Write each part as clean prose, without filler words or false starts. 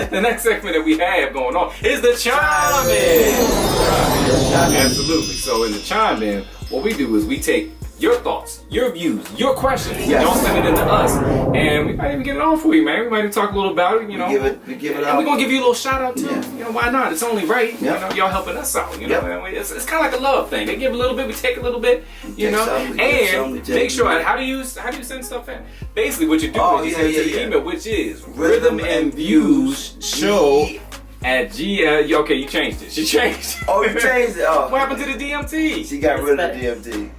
the next segment that we have going on is the Chime In. Absolutely. So in the Chime In, what we do is we take your thoughts, your views, your questions. Yes. Don't send it into us, and we might even get it on for you, man. We might even talk a little about it, you know. We give it out. And we're gonna give you a little shout out too. Yeah. You know, why not? It's only right. Yep. You know, y'all helping us out. You know, it's kind of like a love thing. They give a little bit, we take a little bit. You know, and make sure. How do you send stuff in? Basically, what you do is you send it to the email, which is rhythmandviewsshow at G. Okay, you changed it. She changed it. Oh, you changed it. Oh. What happened to the DMT? She got rid of the DMT.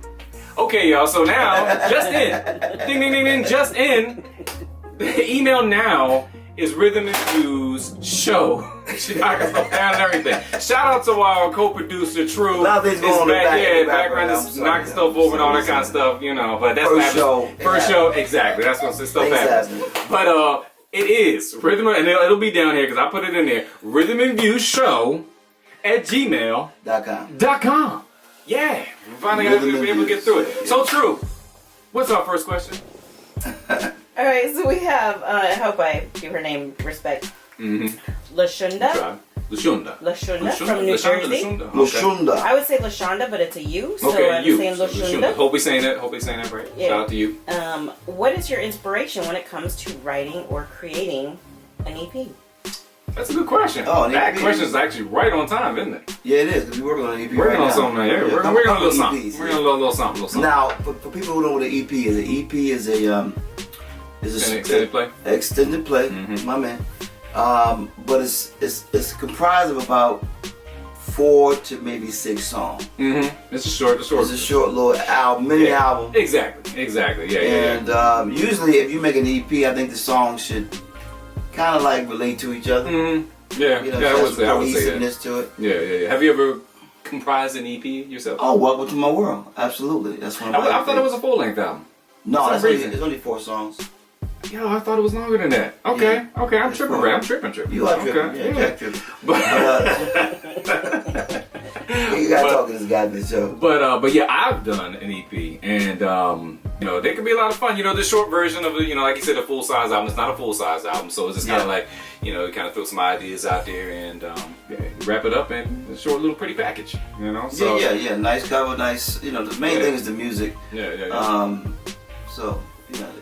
Okay, y'all, so now, just in, ding, ding, ding, ding, just in, the email now is rhythmandviewsshow. She knocking stuff down and everything. Shout out to our co-producer, True. Nothing's going on background is knocking stuff over and all that kind of stuff, you know, but that's first show. First show, exactly, that's when stuff happens. But, it is, and it'll be down here, because I put it in there, rhythmandviewsshow at gmail.com. Yeah, we finally got to be able to get through it. So True, what's our first question? All right, so we have, I hope I give her name respect. Lashunda from New Jersey. Lashunda. I would say Lashonda, but it's a U, so okay, I'm saying Lashunda. Hope we're saying that right. Yeah. Shout out to you. What is your inspiration when it comes to writing or creating an EP? That's a good question. Oh, that question is actually right on time, isn't it? Yeah, it is, because we're working on an EP We're working on something, yeah. We're working on a little something. We're going to a little something. Now, for people who don't know what an EP is, an EP is an extended play. Extended play, my man. But it's comprised of about 4 to maybe 6 songs. It's a short little album, mini album. Exactly. Yeah. And usually, if you make an EP, I think the songs should kind of like relate to each other. Yeah, you know, I would say that. To it. Yeah. Have you ever comprised an EP yourself? Oh, Welcome to My World. Absolutely. That's one of my I thought it was a full-length album. No, it's only 4 songs. Yo, I thought it was longer than that. Okay, I'm tripping, Ray. I'm tripping. You are tripping. Yeah, Jack tripping. But you gotta talk to this guy in the show. But yeah, I've done an EP, and you know, they can be a lot of fun. You know, the short version of the, you know, like you said, a full size album. It's not a full size album, so it's just kind of like, you know, you kind of throw some ideas out there and you wrap it up in a short little pretty package. You know. So, yeah. Nice cover, nice. You know, the main thing is the music. Yeah. So.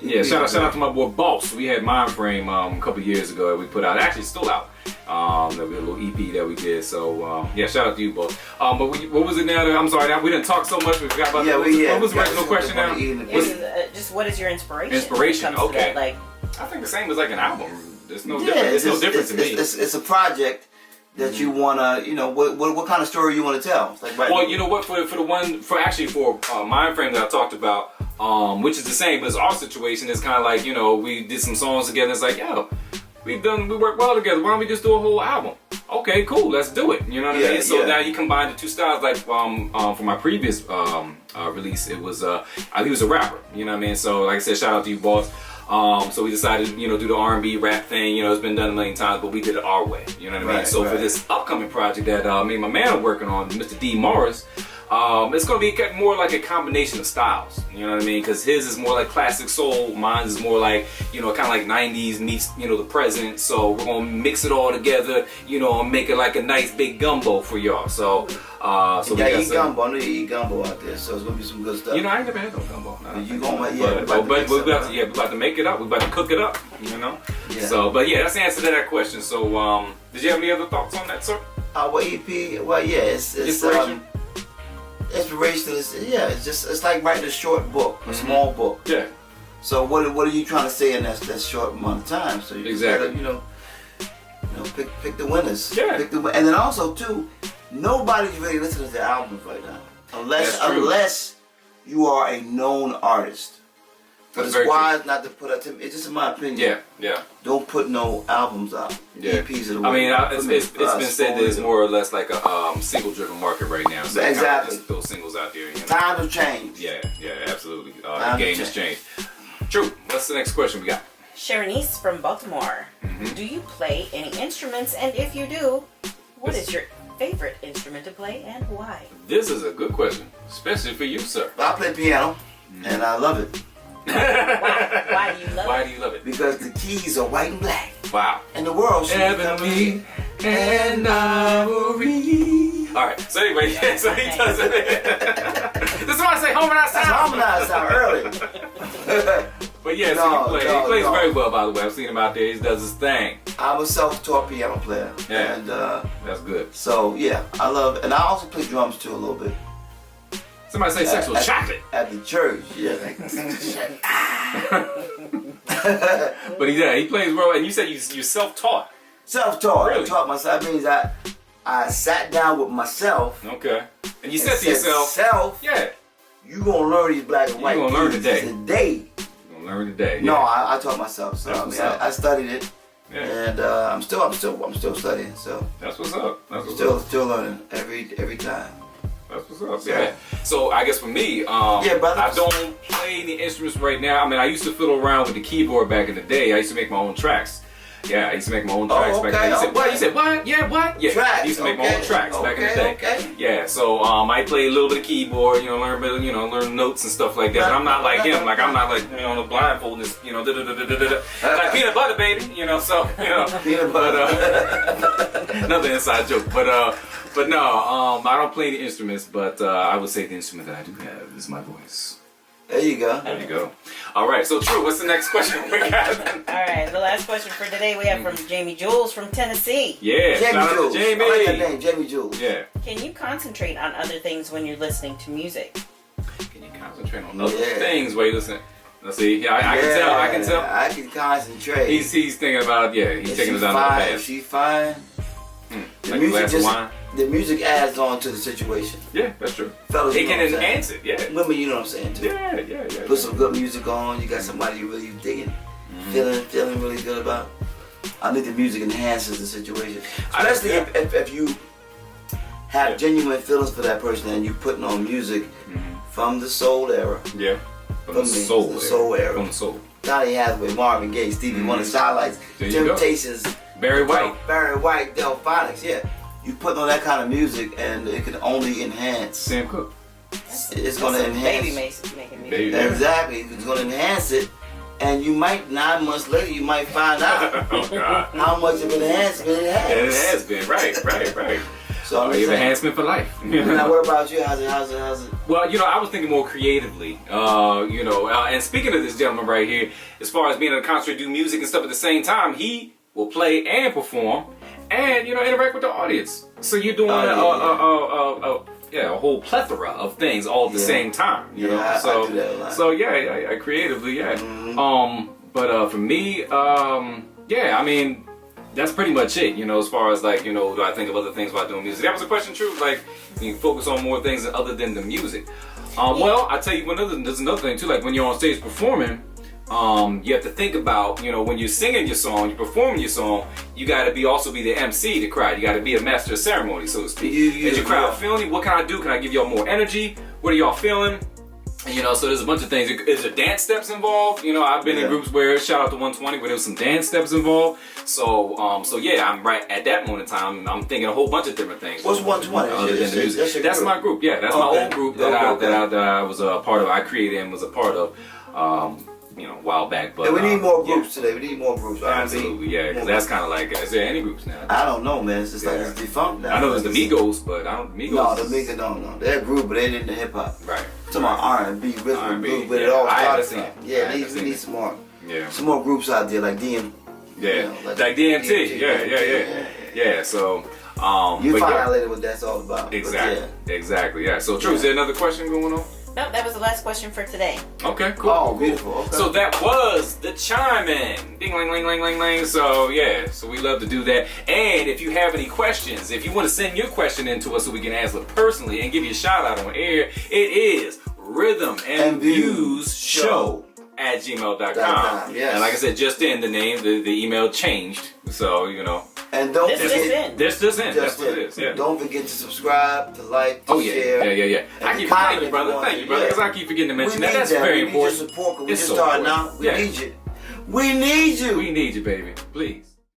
Yeah, shout out to my boy Boss. We had Mind Frame a couple years ago that we put out. Actually, still out. That we had a little EP that we did. So yeah, shout out to you, Boss. But what was it now? I'm sorry, we didn't talk so much. We forgot about what was the original question now? Just what is your inspiration? Inspiration. Okay. Like, I think the same as like an album. There's no difference. It's no different to me. It's a project that you wanna, you know, what kind of story you wanna tell. Like, well, you know what? For Mind Frame that I talked about. Which is the same as our situation. It's kind of like, you know, we did some songs together. It's like, yo, we work well together. Why don't we just do a whole album? Okay, cool, let's do it. You know what I mean? So now you combine the two styles. Like for my previous release, it was he was a rapper. You know what I mean? So like I said, shout out to you, Boss. So we decided, you know, do the R&B rap thing. You know, it's been done a million times, but we did it our way. You know what I mean? So for this upcoming project that me and my man are working on, Mr. D Morris. It's going to be more like a combination of styles, you know what I mean? Because his is more like classic soul, mine is more like, you know, kind of like 90s meets, you know, the present. So we're going to mix it all together, you know, and make it like a nice big gumbo for y'all. So, so yeah, eat gumbo. I know you eat gumbo out there, so it's going to be some good stuff. You know, I ain't never had no gumbo. You going to, but we're about to make it up. We're about to cook it up, you know? Yeah. So, but yeah, that's the answer to that question. So, did you have any other thoughts on that, sir? Well, EP, it's inspiration. Inspiration is it's like writing a short book, a small book. Yeah. So what are you trying to say in that short amount of time? So you gotta, you know, pick the winners. Yeah. And then also too, nobody's really listening to albums right now, unless you are a known artist. But it's wise not to put out. It's just in my opinion. Yeah. Don't put no albums out. Yeah. EPs of the I mean, it's been said that it's more or less like a single-driven market right now. So exactly. Just throw singles out there. You know? Times have changed. Yeah, absolutely. The game has changed. True. What's the next question we got? Sharonice from Baltimore. Do you play any instruments? And if you do, what is your favorite instrument to play and why? This is a good question, especially for you, sir. I play piano, and I love it. Why do you love it? Why do you love it? Because the keys are white and black. Wow. And the world should Ebony and ivory. Alright, so anyway, so he does it. This is why I say harmonize sound. Harmonize sound early. But yeah, so he plays very well, by the way. I've seen him out there. He does his thing. I'm a self-taught piano player. Yeah, and that's good. So yeah, I love, and I also play drums too a little bit. Somebody say sexual chocolate at the church. Yeah. But he plays well, and you said you're self-taught. Self-taught. Really? I taught myself. That means I sat down with myself. Okay. And you said to yourself, yeah, you gonna learn these black and white. You gonna learn today. Today. You gonna learn today. Yeah. No, I taught myself. So I studied it. Yeah. And I'm still studying. So that's what's up. Still learning every time. That's what's up. Yeah. So I guess for me, brother. I don't play any instruments right now. I mean, I used to fiddle around with the keyboard back in the day. I used to make my own tracks. Yeah, I used to make my own tracks back in the day. You said what? Yeah, what? Yeah, tracks. I used to make my own tracks back in the day. Okay. Yeah, so I play a little bit of keyboard, learn notes and stuff like that. But I'm not like him. Like I'm not like on the blindfold and just like peanut butter, baby. So peanut butter. Another inside joke, but no, I don't play any instruments. But I would say the instrument that I do have is my voice. There you go. There you go. All right, so True, what's the next question we got? All right, the last question for today we have from Jamie Jules from Tennessee. Yeah, Jamie Jules. Jamie. I like that name, Jamie Jules. Yeah. Can you concentrate on other things when you're listening to music? Can you concentrate on other things while you listen? Let's see. Yeah, I can tell. I can concentrate. He's thinking about he's taking it down the path. If she's fine. Like a glass of wine. The music adds on to the situation. Yeah, that's true. Fellas, it can enhance it, yeah. Women, you know what I'm saying, too. Yeah. Put some good music on. You got somebody you really digging, feeling really good about. I think the music enhances the situation. Especially if you have genuine feelings for that person and you putting on music from the soul era. Yeah. From the soul era. From the soul. Donny Hathaway, Marvin Gaye, Stevie Wonder, Starlights, Temptations, Barry White, Delphonics, yeah. You put on that kind of music and it can only enhance. Sam Cooke. It's going to enhance. Baby making music. Exactly. It's going to enhance it. And you might, 9 months later, you might find out how much of an enhancement it has. It has been, right. So enhancement for life. Now, what about you? How's it? Well, I was thinking more creatively. And speaking of this gentleman right here, as far as being able to concentrate, do music and stuff at the same time, he will play and perform and interact with the audience. So you're doing a whole plethora of things all at the same time. You know, I do that a lot. So I creatively, But for me, I mean, that's pretty much it. As far as like, do I think of other things about doing music? That was a question, True. Like, you focus on more things other than the music. Well, I tell you, there's another thing too. Like when you're on stage performing. You have to think about, when you're singing your song, you're performing your song, you got to also be the MC, the crowd. You got to be a master of ceremony, so to speak. Is your crowd feeling it? What can I do? Can I give y'all more energy? What are y'all feeling? So there's a bunch of things. Is there dance steps involved? I've been in groups where, shout out to 120, where there was some dance steps involved. So I'm right at that moment in time. I'm thinking a whole bunch of different things. What's 120? Other than the music. That's my group. Yeah, that's my old group that I was a part of. I created and was a part of. A while back, but we need more groups today. We need more groups. Absolutely, because that's kind of like. Is there any groups now? I don't know, man. It's just like it's defunct now. I know there's the Migos, but I don't. No, the Migos don't. They're a group, but they didn't hip hop. Right. Some R&B, rhythm and blues, but it all started. Yeah, we need some more. Yeah. Some more groups out there like DM. Yeah. Like DMT. Yeah. So. You find out later what that's all about. Exactly. Yeah. So, True. Is there another question going on? No, that was the last question for today. Okay, cool. Oh, beautiful. Okay. So that was the Chime In. Ding, ling, ling, ling, ling, ling. So, so we love to do that. And if you have any questions, if you want to send your question in to us so we can answer it personally and give you a shout out on air, it is rhythmandviewsshow at gmail.com. Yes. And like I said, just in the name, the email changed. So, And don't forget. This in. That's what it is. Yeah. Don't forget to subscribe, to like, to share. Yeah. Thank you, brother. Thank you, brother. Because I keep forgetting to mention that. That's very important. We need your support. We just starting out. We need you. We need you. We need you, baby. Please.